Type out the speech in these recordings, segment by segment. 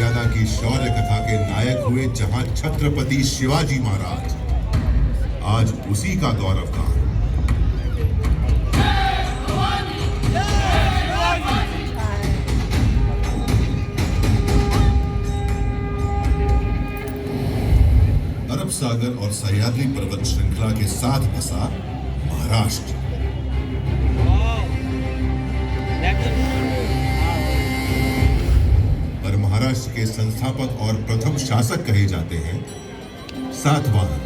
मर्यादा की शौर्य कथा के नायक हुए जहां छत्रपति शिवाजी महाराज, आज उसी का गौरव गान। अरब सागर और सह्याद्री पर्वत श्रृंखला के साथ बसा महाराष्ट्र, पर महाराष्ट्र के संस्थापक और प्रथम शासक कहे जाते हैं सातवाहन।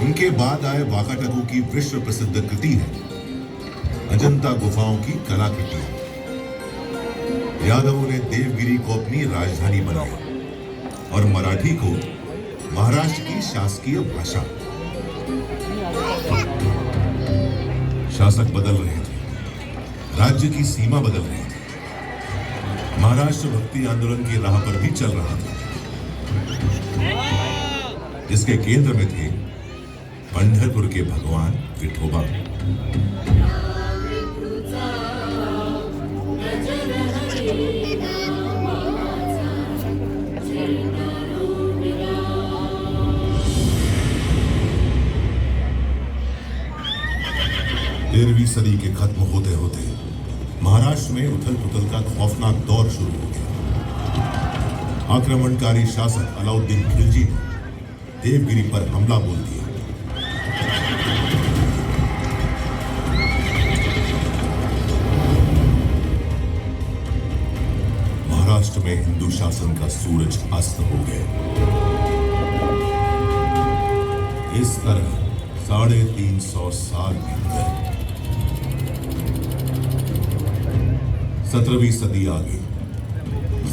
उनके बाद आए वाकाटकू की विश्व प्रसिद्ध कृति है अजंता गुफाओं की कलाकृतियां। यादवों ने देवगिरी को अपनी राजधानी बनाई और मराठी को महाराष्ट्र की शासकीय भाषा। शासक बदल रहे थे, राज्य की सीमा बदल रही थी, महाराष्ट्र भक्ति आंदोलन की राह पर भी चल रहा था, जिसके केंद्र में थे पंढरपुर के भगवान विठोबा। तेरहवीं सदी के खत्म होते होते महाराष्ट्र में उथल पुथल का खौफनाक दौर शुरू हो गया। आक्रमणकारी शासक अलाउद्दीन खिलजी ने देवगिरी पर हमला बोल दिया। महाराष्ट्र में हिंदू शासन का सूरज अस्त हो गया। इस तरह 350 साल बीत गए। 17वीं सदी आ गई।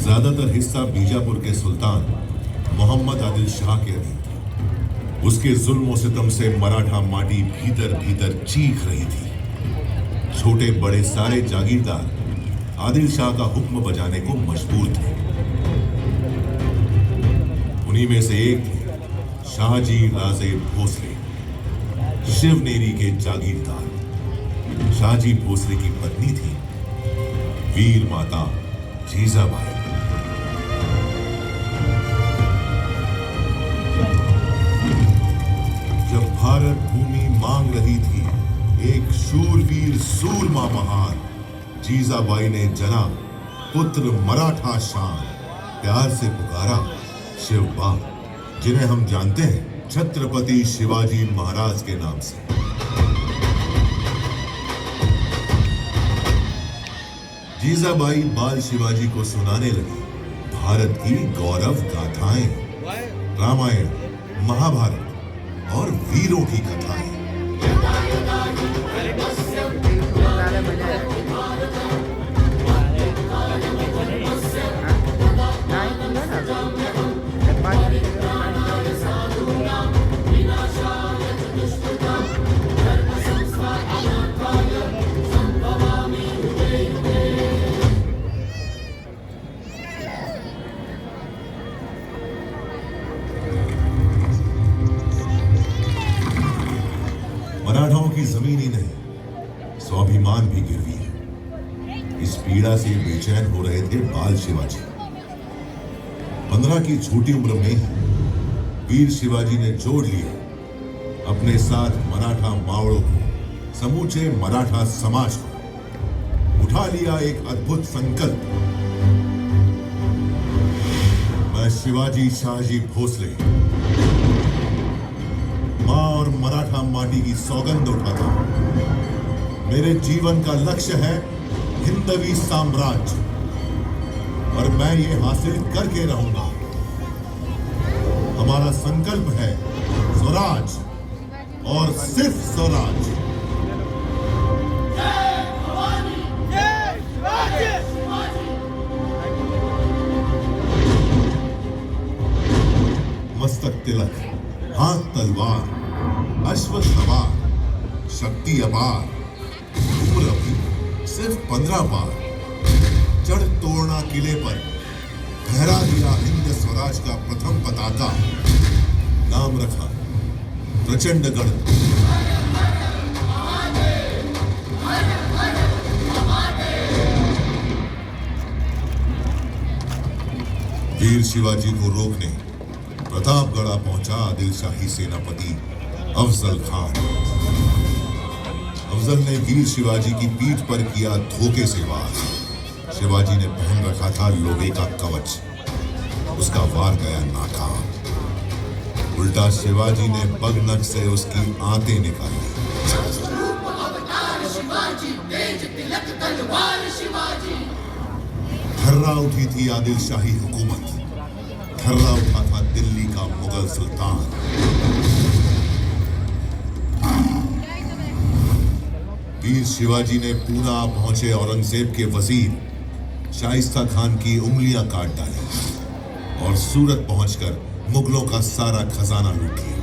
ज्यादातर हिस्सा बीजापुर के सुल्तान मोहम्मद आदिल शाह के अधीन था। उसके जुल्म सितम से मराठा माटी भीतर भीतर चीख रही थी। छोटे बड़े सारे जागीरदार आदिल शाह का हुक्म बजाने को मजबूर थे। उन्हीं में से एक थे शाहजी राजे भोसले, शिवनेरी के जागीरदार। शाहजी भोसले की पत्नी थी वीर माता जीजाबाई। जब भारत भूमि मांग रही थी एक शूरवीर सूरमा महान, जीजाबाई ने जना पुत्र मराठा शान, प्यार से पुकारा शिवबा, जिन्हें हम जानते हैं छत्रपति शिवाजी महाराज के नाम से। जीजाबाई बाल शिवाजी को सुनाने लगी भारत की गौरव गाथाएं, रामायण, महाभारत और वीरों की कथाएं। मराठाओं की जमीन ही नहीं, स्वाभिमान भी गिरवी है। इस पीड़ा से बेचैन हो रहे थे बाल शिवाजी। 15 की छोटी उम्र में ही वीर शिवाजी ने जोड़ लिया अपने साथ मराठा मावड़ों को, समूचे मराठा समाज को। उठा लिया एक अद्भुत संकल्प, मैं शिवाजी शाहजी भोसले मां और मराठा माटी की सौगंध उठाता हूं। मेरे जीवन का लक्ष्य है हिंदवी साम्राज्य और मैं ये हासिल करके रहूंगा। हमारा संकल्प है स्वराज और सिर्फ स्वराज। मस्तक तिलक, हाथ तलवार, अश्व सवार, शक्ति अपार, उम्र अभी सिर्फ 15 बार। चढ़ तोड़ना किले पर, फहरा दिया हिंद स्वराज का प्रथम पताका। नाम रखा प्रचंडगढ़। वीर शिवाजी को रोकने प्रतापगढ़ पहुंचा आदिल शाही सेनापति अफजल खान। अफजल ने वीर शिवाजी की पीठ पर किया धोखे से वार। शिवाजी ने पहन रखा था लोहे का कवच, उसका वार गया नाकाम। उल्टा शिवाजी ने बगनक से उसकी आंतें निकाली। थर्रा उठी थी आदिल शाही हुकूमत, थर्रा उठा था दिल्ली का मुगल सुल्तान। वीर शिवाजी ने पूना पहुंचे औरंगजेब के वजीर शाइस्ता खान की उंगलियां काट डाली और सूरत पहुंचकर मुगलों का सारा खजाना लूट लिया।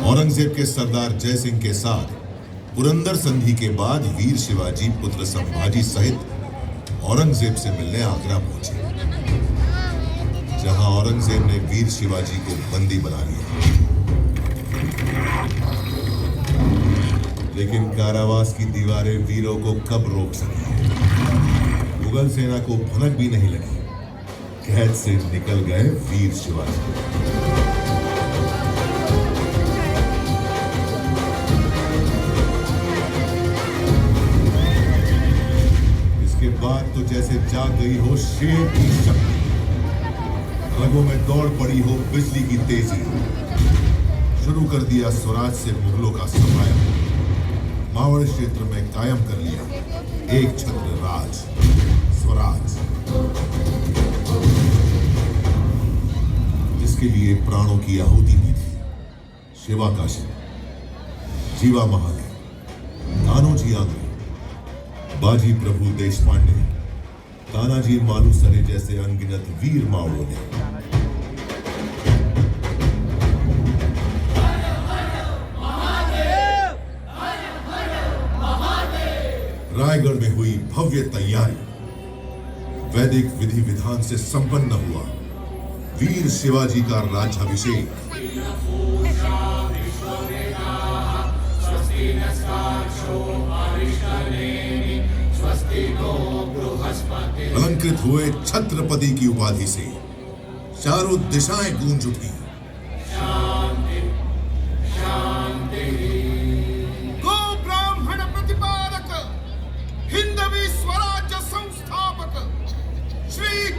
औरंगजेब के सरदार जय सिंह के साथ पुरंदर संधि के बाद वीर शिवाजी पुत्र संभाजी सहित औरंगजेब से मिलने आगरा पहुंचे, जहां औरंगजेब ने वीर शिवाजी को बंदी बना लिया। लेकिन कारावास की दीवारें वीरों को कब रोक सकी? मुगल सेना को भनक भी नहीं लगी, कैद से निकल गए वीर शिवाजी। इसके बाद तो जैसे जाग गई हो शेर की शक्ति, रगों में दौड़ पड़ी हो बिजली की तेजी। शुरू कर दिया स्वराज से मुगलों का सफाया, मावड़ क्षेत्र में कायम कर लिया एक छत्र राज, स्वराज, जिसके लिए प्राणों की आहुति दी थी शिवा काशी, जीवा महाले, कान्होजी आंग्रे, बाजी प्रभु देशपांडे, तानाजी मालुसरे जैसे अनगिनत वीर मावड़ों ने। रायगढ़ में हुई भव्य तैयारी, वैदिक विधि विधान से संपन्न हुआ वीर शिवाजी का राज्याभिषेक। अलंकृत हुए छत्रपति की उपाधि से चारों दिशाएं गूंज उठी।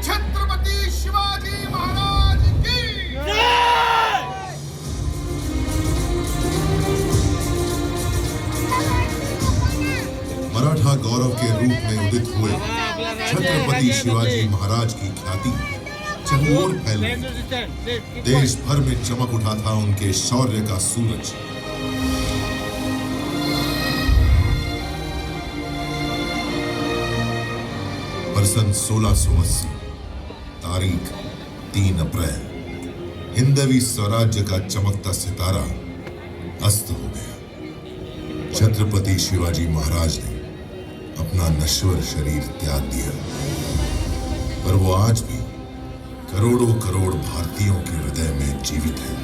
छत्रपति शिवाजी महाराज की मराठा गौरव के रूप में उदित हुए छत्रपति शिवाजी महाराज की ख्याति चहुओर फैल गई। देश भर में चमक उठा था उनके शौर्य का सूरज। सन 1680, तारीख 3 अप्रैल, हिंदवी स्वराज्य का चमकता सितारा अस्त हो गया। छत्रपति शिवाजी महाराज ने अपना नश्वर शरीर त्याग दिया, पर वो आज भी करोड़ों करोड़ भारतीयों के हृदय में जीवित है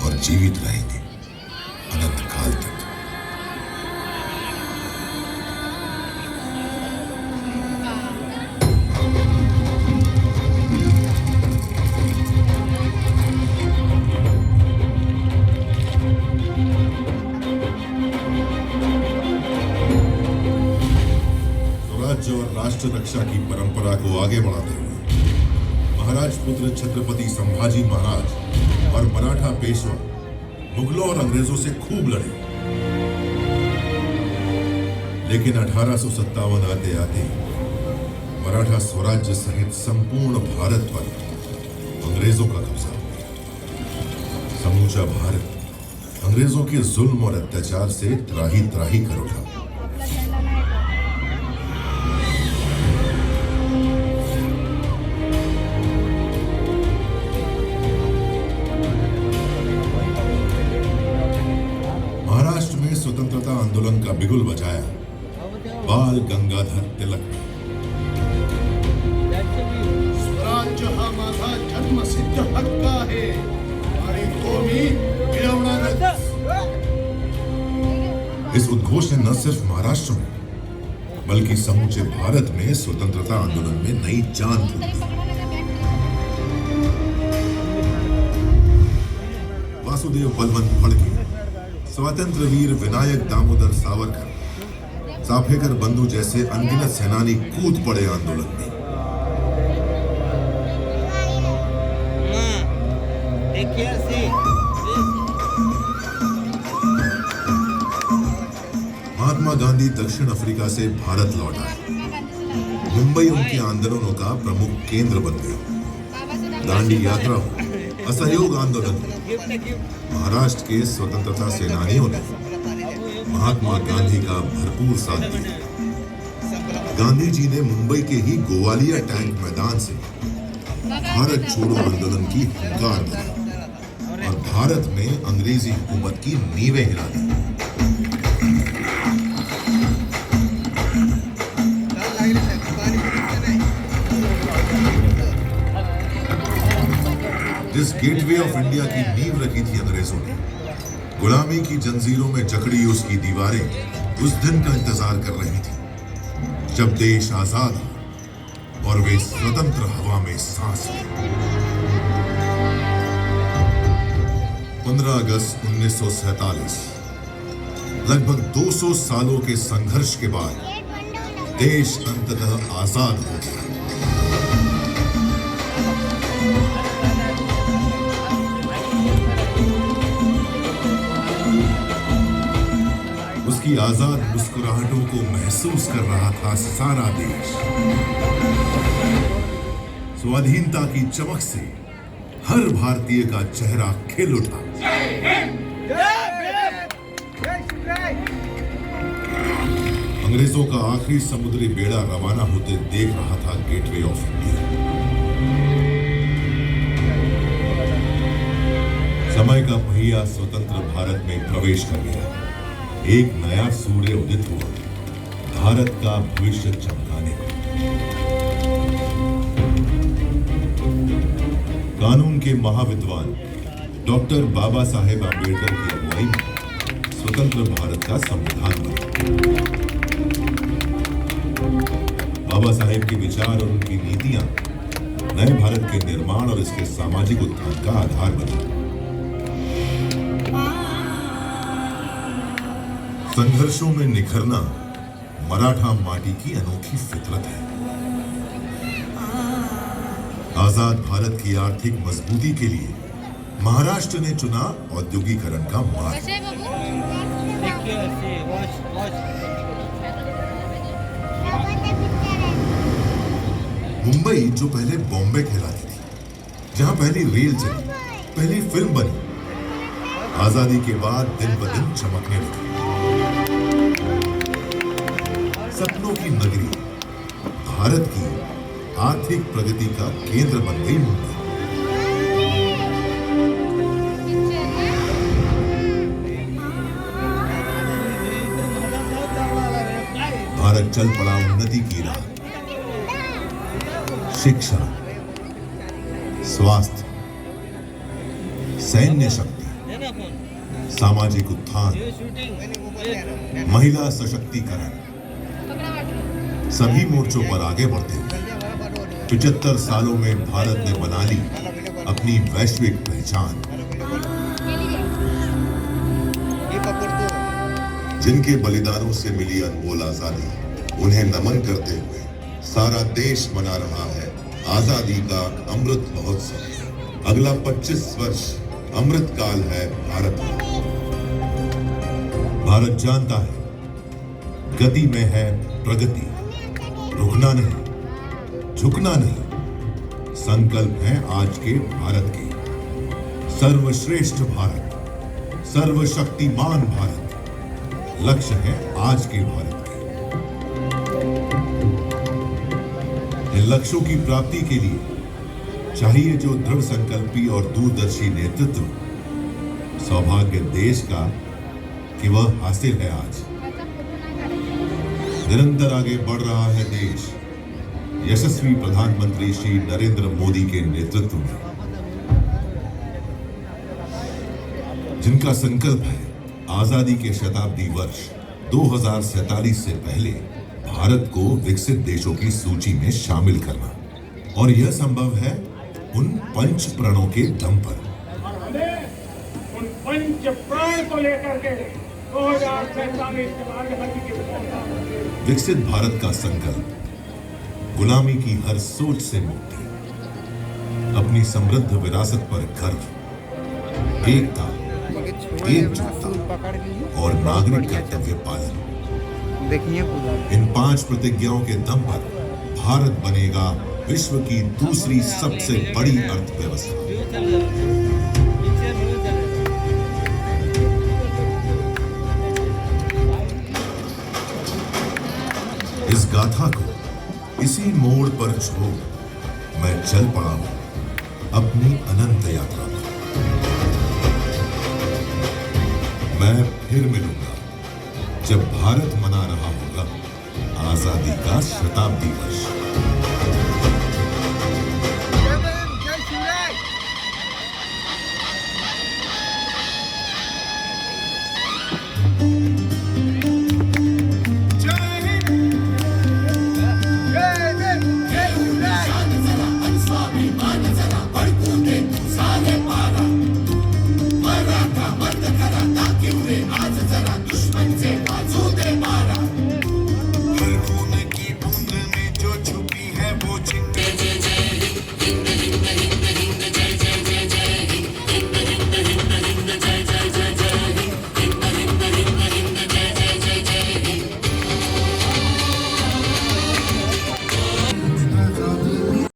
और जीवित रहेंगे अनंत काल तक। और राष्ट्र रक्षा की परंपरा को आगे बढ़ाते हुए महाराज पुत्र छत्रपति संभाजी महाराज और मराठा पेशवा मुगलों और अंग्रेजों से खूब लड़े। लेकिन 1857 आते आते मराठा स्वराज्य सहित संपूर्ण भारत पर अंग्रेजों का कब्जा हो गया। समूचा भारत अंग्रेजों के जुल्म और अत्याचार से त्राही त्राही कर उठा। स्वतंत्रता आंदोलन का बिगुल बजाया बाल गंगाधर तिलक ने। स्वराज्य हा माझा जन्मसिद्ध हक्क आहे आणि तो मी मिळवणारच। इस उद्घोष ने न सिर्फ महाराष्ट्र में बल्कि समूचे भारत में स्वतंत्रता आंदोलन में नई जान फूंक दी। वासुदेव बलवंत फड़के, स्वतंत्र वीर विनायक दामोदर सावरकर, चाफेकर बंधु जैसे अनगिनत सेनानी कूद पड़े आंदोलन में। महात्मा गांधी दक्षिण अफ्रीका से भारत लौट आए। मुंबई उनके आंदोलनों का प्रमुख केंद्र बन गया। दांडी यात्रा हो, असहयोग आंदोलन हो, महाराष्ट्र के स्वतंत्रता सेनानियों ने महात्मा गांधी का भरपूर साथ दिया। गांधी जी ने मुंबई के ही गोवालिया टैंक मैदान से भारत छोड़ो आंदोलन की हुंकार दी और भारत में अंग्रेजी हुकूमत की नींवें हिला दी। जिस गेटवे ऑफ इंडिया की नींव रखी थी अंग्रेजों ने, गुलामी की जंजीरों में जकड़ी उसकी दीवारें उस दिन का इंतजार कर रही थी जब देश आजाद हो और वे स्वतंत्र हवा में सांस लें। 15 अगस्त 1947, लगभग 200 सालों के संघर्ष के बाद देश अंततः आजाद हो गया। उसकी आजाद मुस्कुराहटों को महसूस कर रहा था सारा देश। स्वाधीनता की चमक से हर भारतीय का चेहरा खिल उठा। अंग्रेजों का आखिरी समुद्री बेड़ा रवाना होते देख रहा था गेटवे ऑफ इंडिया। समय का पहिया स्वतंत्र भारत में प्रवेश कर गया। एक नया सूर्य उदित हुआ, भारत का भविष्य चमकाने को। कानून के महाविद्वान डॉक्टर बाबा साहेब आंबेडकर की अगुवाई में स्वतंत्र भारत का संविधान बना। बाबा साहेब के विचार और उनकी नीतियां नए भारत के निर्माण और इसके सामाजिक उत्थान का आधार बनी। संघर्षों में निखरना मराठा माटी की अनोखी फितरत है। आजाद भारत की आर्थिक मजबूती के लिए महाराष्ट्र ने चुना औद्योगिकरण का मार्ग। मुंबई जो पहले बॉम्बे कहलाती थी, जहां पहली रेल चली, पहली फिल्म बनी, आजादी के बाद दिन ब दिन चमकने लगी। सपनों की नगरी, भारत की आर्थिक प्रगति का केंद्र बन गई मुंबई। भारत चल पड़ा उन्नति की राह। शिक्षा, स्वास्थ्य, सैन्य शक्ति, सामाजिक उत्थान, महिला सशक्तिकरण, सभी मोर्चों पर आगे बढ़ते हुए 75 सालों में भारत ने बना ली अपनी वैश्विक पहचान। जिनके बलिदानों से मिली अनमोल आजादी, उन्हें नमन करते हुए सारा देश मना रहा है आजादी का अमृत महोत्सव। अगला 25 वर्ष अमृत काल है भारत का। भारत जानता है गति में है प्रगति, रुकना नहीं, झुकना नहीं। संकल्प है आज के भारत के, सर्वश्रेष्ठ भारत, सर्वशक्तिमान भारत। लक्ष्य है आज के भारत के। इन लक्ष्यों की प्राप्ति के लिए चाहिए जो दृढ़ संकल्पी और दूरदर्शी नेतृत्व। सौभाग्य देश का कि वह हासिल है आज। निरंतर आगे बढ़ रहा है देश यशस्वी प्रधानमंत्री श्री नरेंद्र मोदी के नेतृत्व में, जिनका संकल्प है आजादी के शताब्दी वर्ष 2047 से पहले भारत को विकसित देशों की सूची में शामिल करना, और यह संभव है उन पंच प्रणों के दम पर। और हमें उन पंच प्राण को लेकर के 2047 के गांधी की विकसित भारत का संकल्प, गुलामी की हर सोच से मुक्ति, अपनी समृद्ध विरासत पर गर्व, एकता, एकजुटता और नागरिक कर्तव्य पालन। देखिए इन 5 प्रतिज्ञाओं के दम पर भारत बनेगा विश्व की दूसरी सबसे बड़ी अर्थव्यवस्था। इस गाथा को इसी मोड़ पर छोड़ मैं चल पड़ा हूं अपनी अनंत यात्रा पर। मैं फिर मिलूंगा जब भारत मना रहा होगा आजादी का शताब्दी वर्ष।